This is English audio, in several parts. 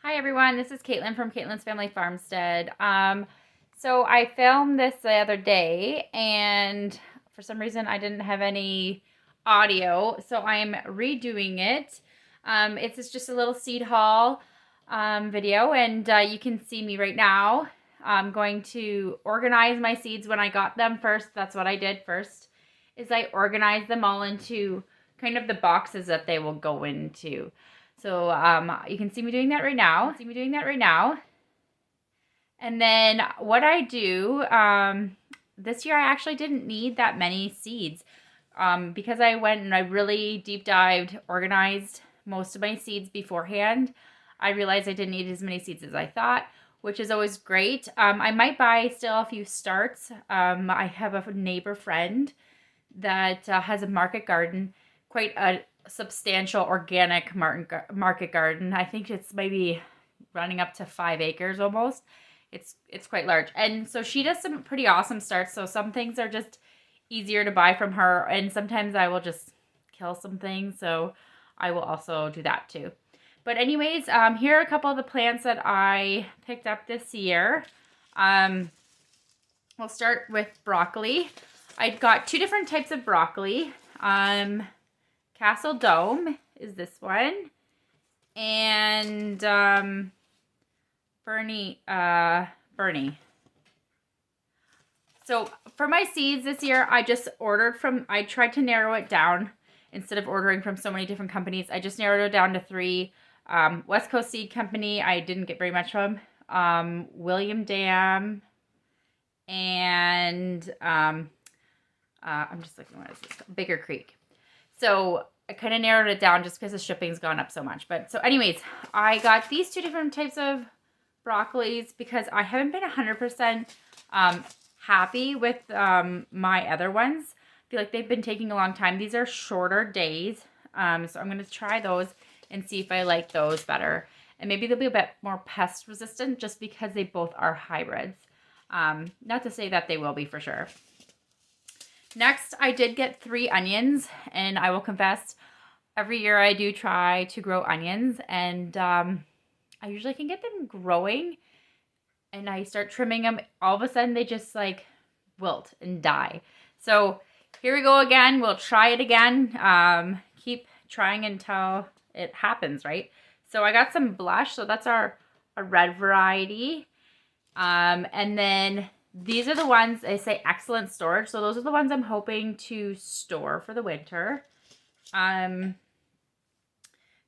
Hi everyone, this is Caitlin from Caitlin's Family Farmstead. So I filmed this the other day and for some reason I didn't have any audio, so I'm redoing it. It's just a little seed haul video, and you can see me right now. I'm going to organize my seeds when I got them first. That's what I did first, is I organized them all into kind of the boxes that they will go into. So you can see me doing that right now. And then what I do, this year I actually didn't need that many seeds because I went and I really deep dived, organized most of my seeds beforehand. I realized I didn't need as many seeds as I thought, which is always great. I might buy still a few starts. I have a neighbor friend that has a market garden, quite a substantial organic market garden. I think it's maybe running up to 5 acres almost. It's quite large. And so she does some pretty awesome starts. So some things are just easier to buy from her, and sometimes I will just kill some things. So I will also do that too. But anyways, here are a couple of the plants that I picked up this year. We'll start with broccoli. I got two different types of broccoli. Castle Dome is this one. And Bernie. So for my seeds this year, I tried to narrow it down. Instead of ordering from so many different companies, I just narrowed it down to 3. West Coast Seed Company, I didn't get very much from. William Dam, and I'm just looking, what is this? Bigger Creek. So I kind of narrowed it down just because the shipping's gone up so much. But so anyways, I got these two different types of broccolis because I haven't been 100% happy with my other ones. I feel like they've been taking a long time. These are shorter days. So I'm going to try those and see if I like those better. And maybe they'll be a bit more pest resistant just because they both are hybrids. Not to say that they will be for sure. Next, I did get 3 onions, and I will confess, every year I do try to grow onions, and I usually can get them growing, and I start trimming them. All of a sudden, they just like wilt and die. So here we go again. We'll try it again. Keep trying until it happens, right? So I got some blush. So that's a red variety. And then these are the ones, they say excellent storage. So those are the ones I'm hoping to store for the winter.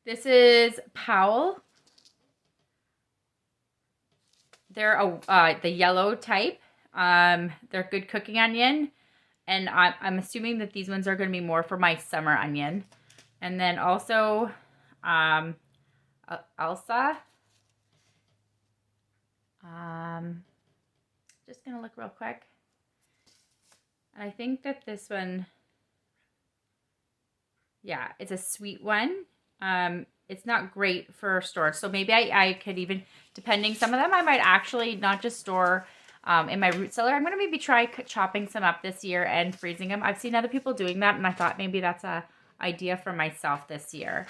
This is Powell. They're the yellow type. They're good cooking onion. And I'm assuming that these ones are going to be more for my summer onion. And then also Elsa. Just going to look real quick. And I think that this one, yeah, it's a sweet one. It's not great for storage. So maybe I could even, depending, some of them I might actually not just store in my root cellar. I'm going to maybe try chopping some up this year and freezing them. I've seen other people doing that, and I thought maybe that's a idea for myself this year.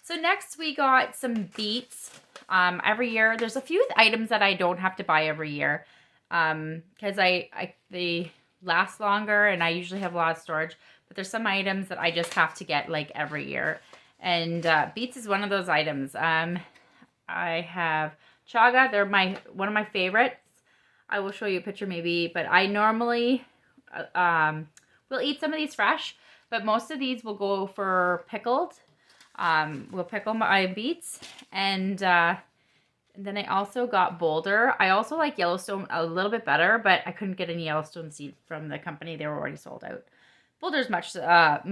So next we got some beets. Every year, there's a few items that I don't have to buy every year because they last longer, and I usually have a lot of storage. But there's some items that I just have to get like every year. And beets is one of those items. I have chaga. They're one of my favorites. I will show you a picture maybe, but I normally will eat some of these fresh, but most of these will go for pickled. We'll pickle my beets, and then I also got Boulder. I also like Yellowstone a little bit better, but I couldn't get any Yellowstone seed from the company. They were already sold out. Boulder's much the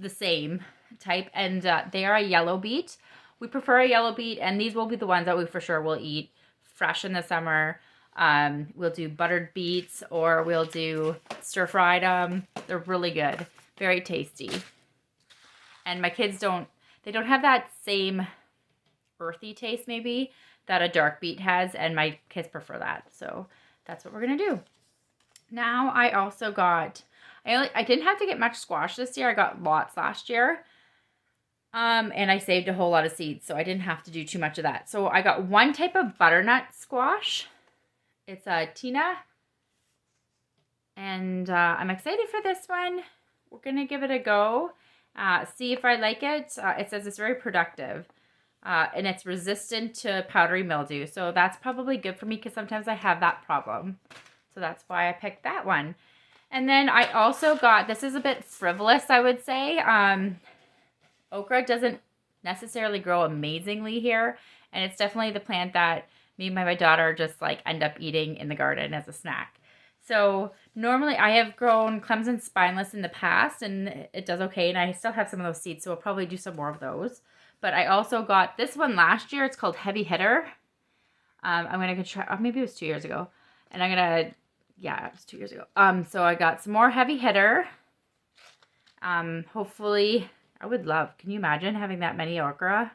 same type, and they are a yellow beet. We prefer a yellow beet, and these will be the ones that we for sure will eat fresh in the summer. We'll do buttered beets, or we'll do stir-fried them. They're really good, very tasty. And my kids don't have that same earthy taste maybe that a dark beet has, and my kids prefer that. So that's what we're going to do. Now I also got, I didn't have to get much squash this year. I got lots last year. And I saved a whole lot of seeds, so I didn't have to do too much of that. So I got one type of butternut squash. It's a Tina. And I'm excited for this one. We're going to give it a go. See if I like it. It says it's very productive. And it's resistant to powdery mildew. So that's probably good for me because sometimes I have that problem. So that's why I picked that one. And then I also got, this is a bit frivolous, I would say. Okra doesn't necessarily grow amazingly here. And it's definitely the plant that me and my daughter just like end up eating in the garden as a snack. So normally I have grown Clemson spineless in the past and it does okay. And I still have some of those seeds. So we'll probably do some more of those. But I also got this one last year. It's called Heavy Hitter. I'm going to try, maybe it was 2 years ago. And I'm going to, yeah, it was 2 years ago. So I got some more Heavy Hitter. Hopefully, I would love, can you imagine having that many okra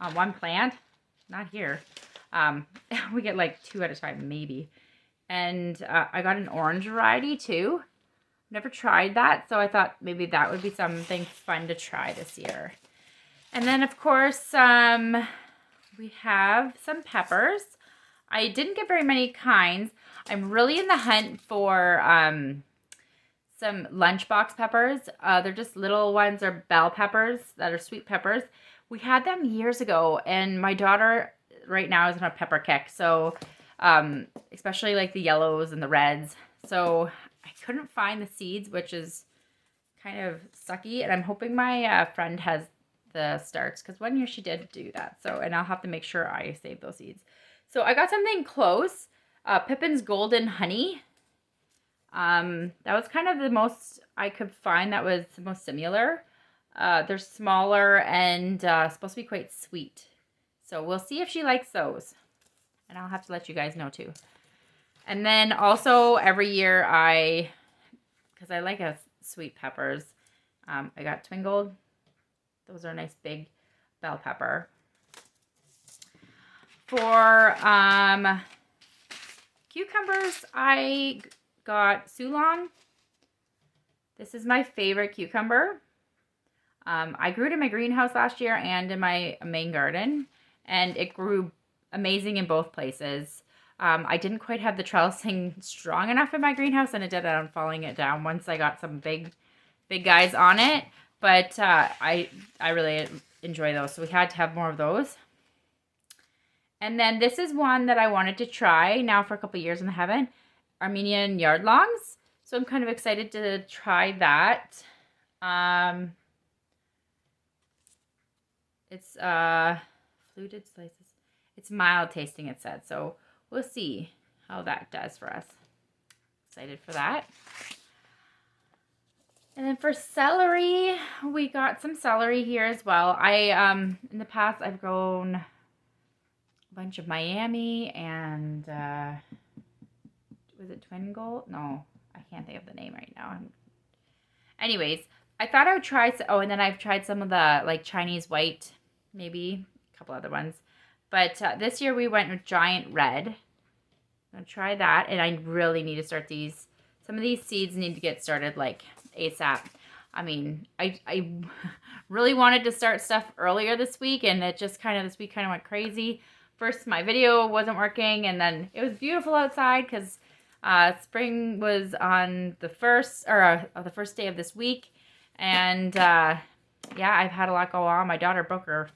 on one plant? Not here. We get like 2 at a time, maybe. And I got an orange variety too. Never tried that. So I thought maybe that would be something fun to try this year. And then, of course, we have some peppers. I didn't get very many kinds. I'm really in the hunt for some lunchbox peppers. They're just little ones. They're bell peppers that are sweet peppers. We had them years ago, and my daughter right now is on a pepper kick. So, especially like the yellows and the reds. So I couldn't find the seeds, which is kind of sucky. And I'm hoping my friend has the starts because one year she did do that. So, and I'll have to make sure I save those seeds. So I got something close. Pippin's Golden Honey. That was kind of the most I could find that was the most similar. They're smaller and supposed to be quite sweet. So we'll see if she likes those. And I'll have to let you guys know too. And then also every year because I like sweet peppers, I got Twingold. Those are nice big bell pepper. For cucumbers, I got Ceylon. This is my favorite cucumber. I grew it in my greenhouse last year and in my main garden, and it grew amazing in both places. I didn't quite have the trellising strong enough in my greenhouse, and it ended up falling it down once I got some big guys on it. But I really enjoy those, so we had to have more of those. And then this is one that I wanted to try now for a couple of years and I haven't. Armenian yardlongs. So I'm kind of excited to try that. It's fluted slices. It's mild tasting, it said. So we'll see how that does for us. Excited for that. And then for celery, we got some celery here as well. In the past, I've grown a bunch of Miami and, was it Twingold? No, I can't think of the name right now. Anyways, I thought I would try, and then I've tried some of the, like, Chinese white, maybe, a couple other ones. But this year we went with Giant Red. I'm going to try that, and I really need to start these. Some of these seeds need to get started, like, ASAP. I mean, I really wanted to start stuff earlier this week, and it just this week kind of went crazy. First, my video wasn't working, and then it was beautiful outside because spring was on the first day of this week, and yeah, I've had a lot go on. My daughter broke her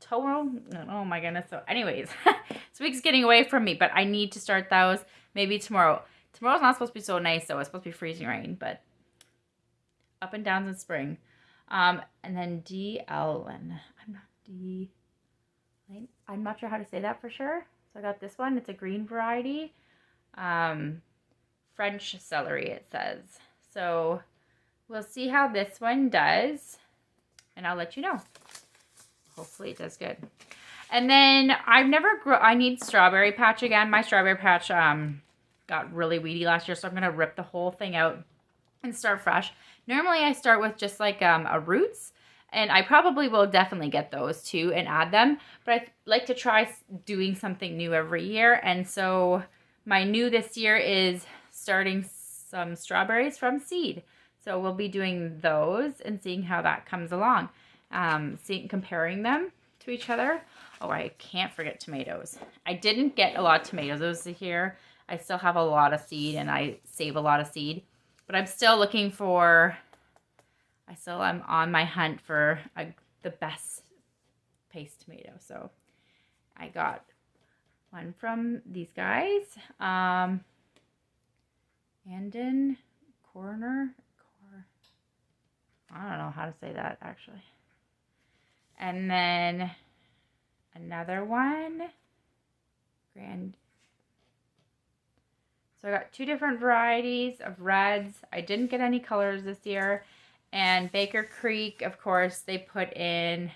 toe. Oh my goodness. So, anyways, this week's getting away from me, but I need to start those maybe tomorrow. Tomorrow's not supposed to be so nice, though. It's supposed to be freezing rain, but up and downs in spring. And then D-Ellen. I'm not sure how to say that for sure. So I got this one. It's a green variety. French celery, it says. So we'll see how this one does. And I'll let you know. Hopefully it does good. And then I need strawberry patch again. My strawberry patch got really weedy last year, so I'm going to rip the whole thing out and start fresh. Normally I start with just like a roots, and I probably will definitely get those too and add them, but I like to try doing something new every year. And so my new this year is starting some strawberries from seed. So we'll be doing those and seeing how that comes along. comparing them to each other. Oh, I can't forget tomatoes. I didn't get a lot of tomatoes this year. I still have a lot of seed and I save a lot of seed. But I'm still looking for, I'm on my hunt for the best paste tomato. So I got one from these guys. Andon Corner. I don't know how to say that actually. And then another one. So I got 2 different varieties of reds. I didn't get any colors this year. And Baker Creek, of course, they put in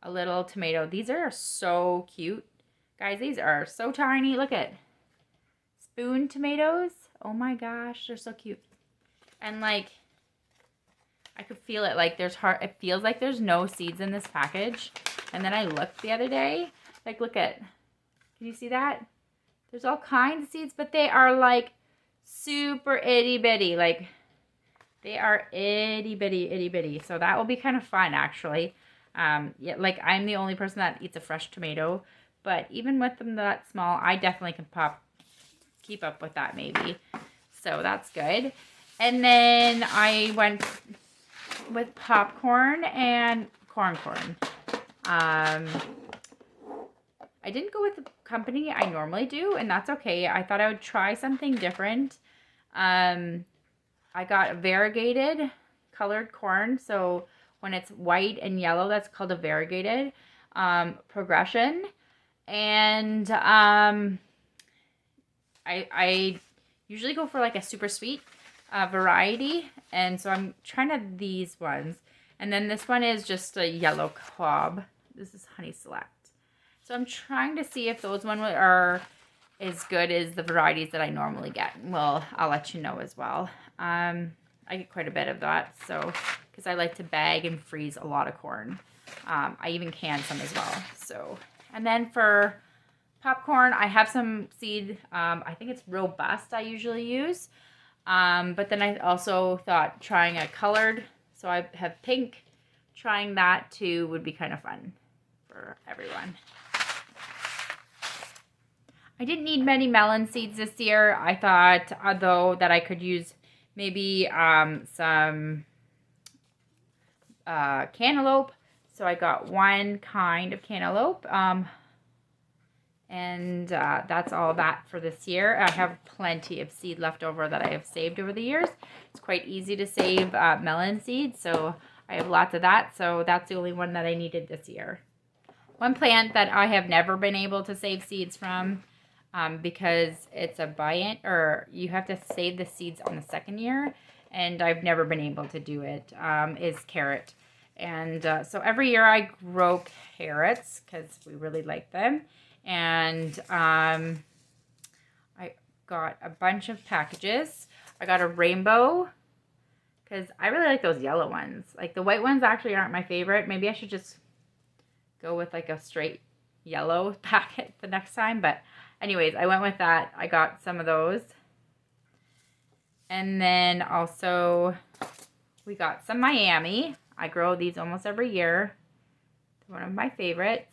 a little tomato. These are so cute. Guys, these are so tiny. Look at spoon tomatoes. Oh my gosh, they're so cute. And like, I could feel it. Like it feels like there's no seeds in this package. And then I looked the other day. Like, look at, can you see that? There's all kinds of seeds, but they are like super itty bitty. Like, they are itty bitty. So that will be kind of fun, actually. Yeah, like I'm the only person that eats a fresh tomato, but even with them that small, I definitely can keep up with that maybe. So that's good. And then I went with popcorn and corn. I didn't go with the company I normally do, and that's okay. I thought I would try something different. I got a variegated colored corn. So when it's white and yellow, that's called a variegated progression. And I usually go for like a super sweet variety. And so I'm trying these ones. And then this one is just a yellow cob. This is Honey Select. So I'm trying to see if those ones are as good as the varieties that I normally get. Well, I'll let you know as well. I get quite a bit of that, so because I like to bag and freeze a lot of corn. I even can some as well. So, and then for popcorn, I have some seed. I think it's Robust I usually use. But then I also thought trying a colored, so I have pink. Trying that too would be kind of fun for everyone. I didn't need many melon seeds this year. I thought, though, that I could use maybe some cantaloupe. So I got one kind of cantaloupe. And that's all that for this year. I have plenty of seed left over that I have saved over the years. It's quite easy to save melon seeds, so I have lots of that. So that's the only one that I needed this year. One plant that I have never been able to save seeds from, because it's a buy-in, or you have to save the seeds on the second year, and I've never been able to do it, is carrot. And so every year I grow carrots because we really like them. And I got a bunch of packages. I got a rainbow because I really like those yellow ones. Like the white ones actually aren't my favorite. Maybe I should just go with like a straight yellow packet the next time. But anyways, I went with that. I got some of those. And then also we got some Miami. I grow these almost every year. They're one of my favorites.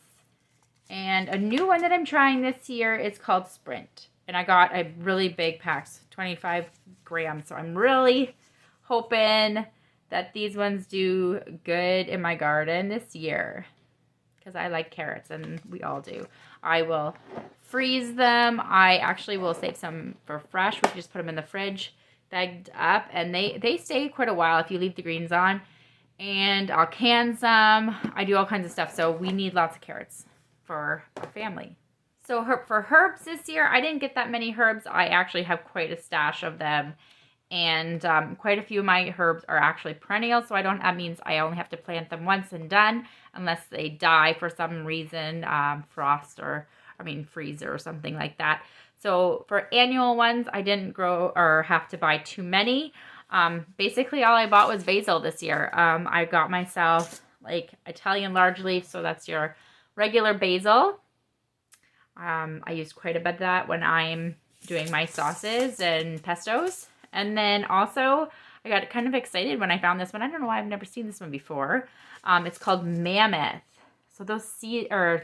And a new one that I'm trying this year is called Sprint. And I got a really big pack, 25 grams. So I'm really hoping that these ones do good in my garden this year, because I like carrots and we all do. I will freeze them. I actually will save some for fresh. We can just put them in the fridge, bagged up, and they stay quite a while if you leave the greens on. And I'll can some. I do all kinds of stuff. So we need lots of carrots for our family. So for herbs this year, I didn't get that many herbs. I actually have quite a stash of them. And quite a few of my herbs are actually perennial. So that means I only have to plant them once and done, unless they die for some reason, freezer or something like that. So for annual ones, I didn't grow or have to buy too many. Basically all I bought was basil this year. I got myself like Italian large leaf. So that's your regular basil. I use quite a bit of that when I'm doing my sauces and pestos. And then also I got kind of excited when I found this one. I don't know why I've never seen this one before. It's called Mammoth. So those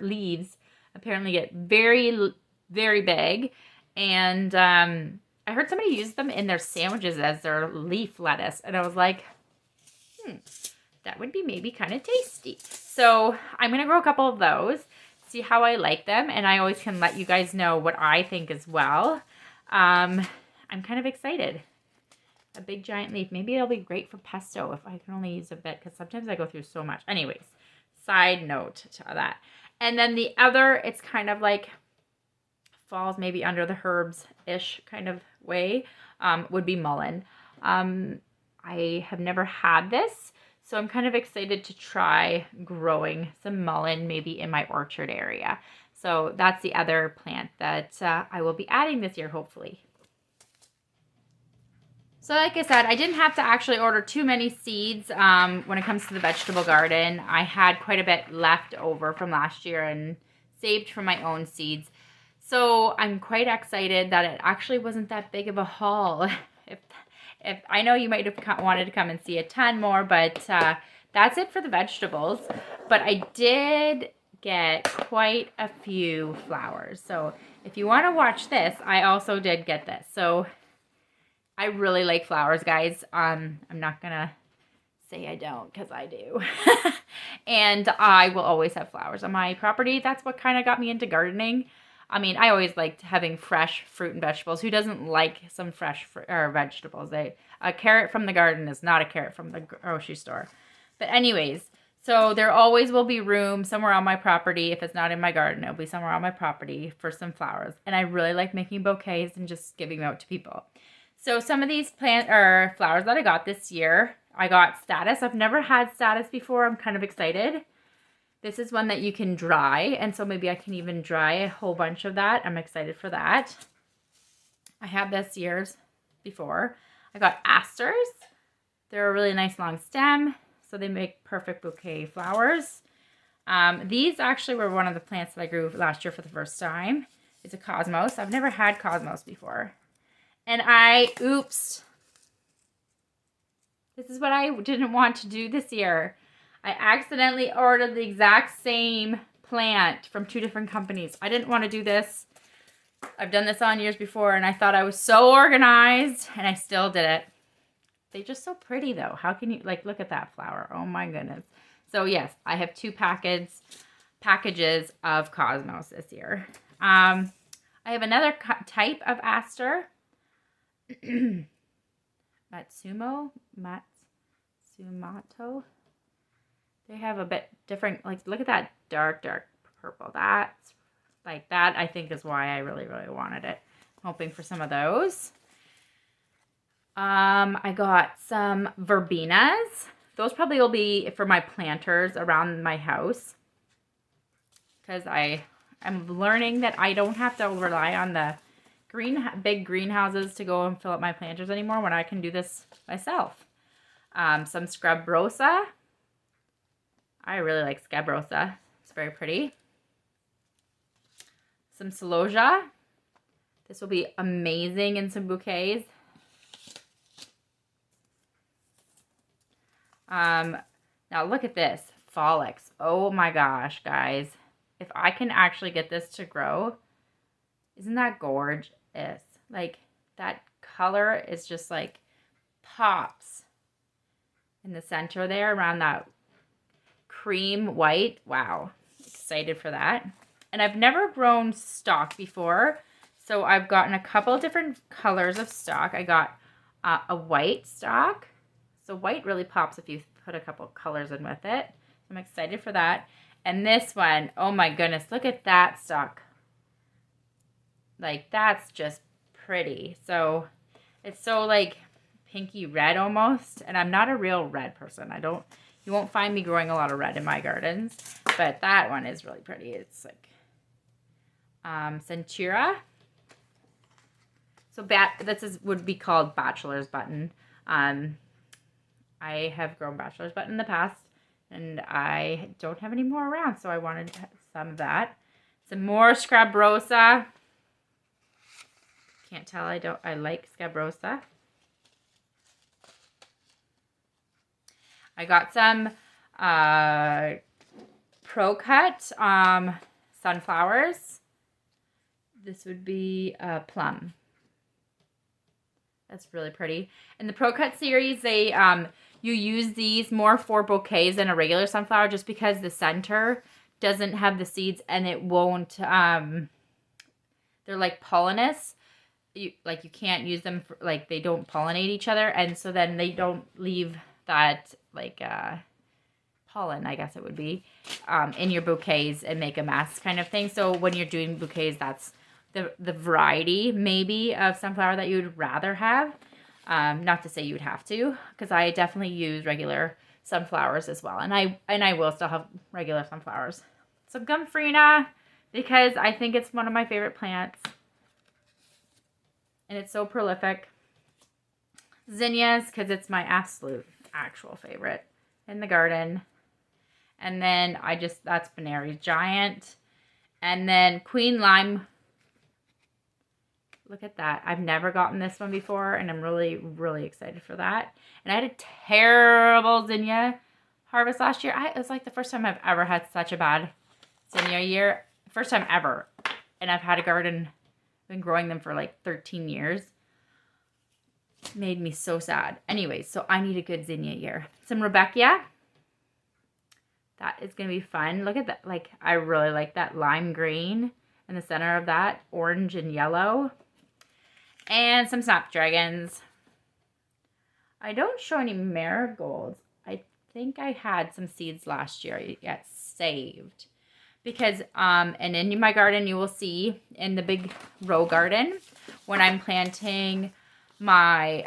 leaves apparently get very, very big. And I heard somebody use them in their sandwiches as their leaf lettuce. And I was like, that would be maybe kind of tasty. So I'm going to grow a couple of those, see how I like them. And I always can let you guys know what I think as well. I'm kind of excited. A big giant leaf. Maybe it'll be great for pesto if I can only use a bit, because sometimes I go through so much. Anyways, side note to that. And then the other, it's kind of like falls maybe under the herbs-ish kind of way, would be mullein. I have never had this, so I'm kind of excited to try growing some mullein maybe in my orchard area. So that's the other plant that I will be adding this year, hopefully. So like I said, I didn't have to actually order too many seeds when it comes to the vegetable garden. I had quite a bit left over from last year and saved from my own seeds. So I'm quite excited that it actually wasn't that big of a haul. If I know you might have wanted to come and see a ton more, but that's it for the vegetables. But I did get quite a few flowers. So if you want to watch this, I also did get this. So I really like flowers, guys. I'm not gonna say I don't, because I do. And I will always have flowers on my property. That's what kind of got me into gardening. I mean, I always liked having fresh fruit and vegetables. Who doesn't like some fresh vegetables? A carrot from the garden is not a carrot from the grocery store. But anyways, so there always will be room somewhere on my property. If it's not in my garden, it'll be somewhere on my property for some flowers. And I really like making bouquets and just giving them out to people. So some of these flowers that I got this year, I got Statice. I've never had Statice before. I'm kind of excited. This is one that you can dry, and so maybe I can even dry a whole bunch of that. I'm excited for that. I had this years before. I got asters. They're a really nice long stem, so they make perfect bouquet flowers. These actually were one of the plants that I grew last year for the first time. It's a cosmos. I've never had cosmos before. And oops. This is what I didn't want to do this year. I accidentally ordered the exact same plant from 2 different companies. I didn't want to do this. I've done this on years before, and I thought I was so organized, and I still did it. They're just so pretty, though. How can you, look at that flower. Oh, my goodness. So, yes, I have 2 packages of Cosmos this year. I have another type of aster. Matsumoto. They have a bit different, look at that dark purple. That's that, I think, is why I really, really wanted it. I'm hoping for some of those. I got some verbenas. Those probably will be for my planters around my house, because I'm learning that I don't have to rely on the big greenhouses to go and fill up my planters anymore when I can do this myself. Some scabrosa. I really like scabrosa. It's very pretty. Some celosia. This will be amazing in some bouquets. Now look at this. Phallix. Oh my gosh, guys. If I can actually get this to grow, isn't that gorgeous? That color is just pops in the center there around that cream white. Wow. Excited for that. And I've never grown stock before, so I've gotten a couple of different colors of stock. I got a white stock. So white really pops if you put a couple colors in with it. I'm excited for that. And this one, oh my goodness, look at that stock. That's just pretty. So it's so pinky red almost. And I'm not a real red person. You won't find me growing a lot of red in my gardens. But that one is really pretty. It's Centura. So would be called bachelor's button. I have grown bachelor's button in the past, and I don't have any more around, so I wanted some of that. Some more scabrosa. Can't tell I like scabrosa. I got some Pro Cut sunflowers. This would be plum. That's really pretty. In the Pro Cut series, they you use these more for bouquets than a regular sunflower, just because the center doesn't have the seeds and it won't. They're like pollinous. You can't use them for, like, they don't pollinate each other, and so then they don't leave that like pollen, I guess it would be, in your bouquets and make a mess kind of thing. So when you're doing bouquets, that's the variety maybe of sunflower that you would rather have. Not to say you would have to, because I definitely use regular sunflowers as well, and I will still have regular sunflowers. So Gomphrena, because I think it's one of my favorite plants, and it's so prolific. Zinnias, because it's my absolute actual favorite in the garden. And then that's Benary's Giant. And then Queen Lime. Look at that. I've never gotten this one before, and I'm really, really excited for that. And I had a terrible zinnia harvest last year. It was like the first time I've ever had such a bad zinnia year. First time ever. And I've had a garden, been growing them for like 13 years. Made me so sad. Anyways, so I need a good zinnia year. Some Rudbeckia. That is going to be fun. Look at that. Like, I really like that lime green in the center of that. Orange and yellow. And some snapdragons. I don't show any marigolds. I think I had some seeds last year yet saved. Because, and in my garden, you will see in the big row garden, when I'm planting my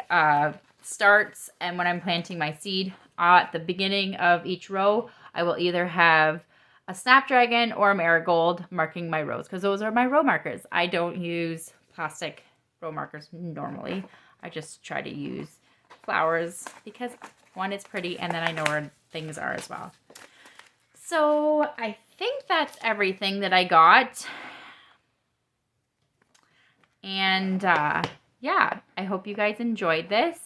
starts and when I'm planting my seed, at the beginning of each row, I will either have a snapdragon or a marigold marking my rows, because those are my row markers. I don't use plastic row markers normally. I just try to use flowers because, one, it's pretty, and then I know where things are as well. So I think that's everything that I got. And yeah, I hope you guys enjoyed this.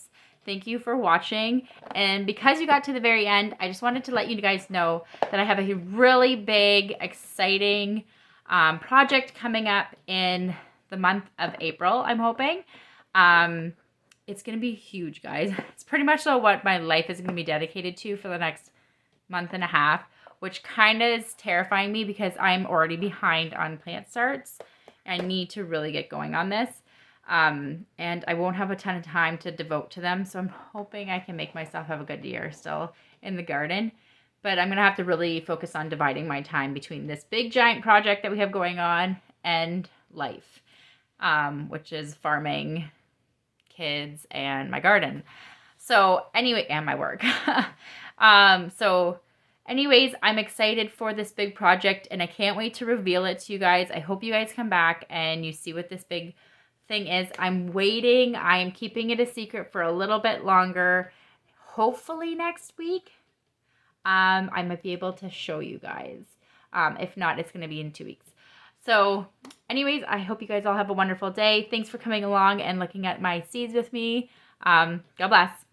Thank you for watching. And because you got to the very end, I just wanted to let you guys know that I have a really big, exciting project coming up in the month of April, I'm hoping. It's going to be huge, guys. It's pretty much what my life is going to be dedicated to for the next month and a half, which kind of is terrifying me because I'm already behind on plant starts. I need to really get going on this. And I won't have a ton of time to devote to them. So I'm hoping I can make myself have a good year still in the garden. But I'm going to have to really focus on dividing my time between this big giant project that we have going on and life, which is farming, kids, and my garden. So anyway, and my work. So anyways, I'm excited for this big project, and I can't wait to reveal it to you guys. I hope you guys come back and you see what this big thing is. I'm waiting. I am keeping it a secret for a little bit longer. Hopefully next week, I might be able to show you guys. If not, it's going to be in 2 weeks. So anyways, I hope you guys all have a wonderful day. Thanks for coming along and looking at my seeds with me. God bless.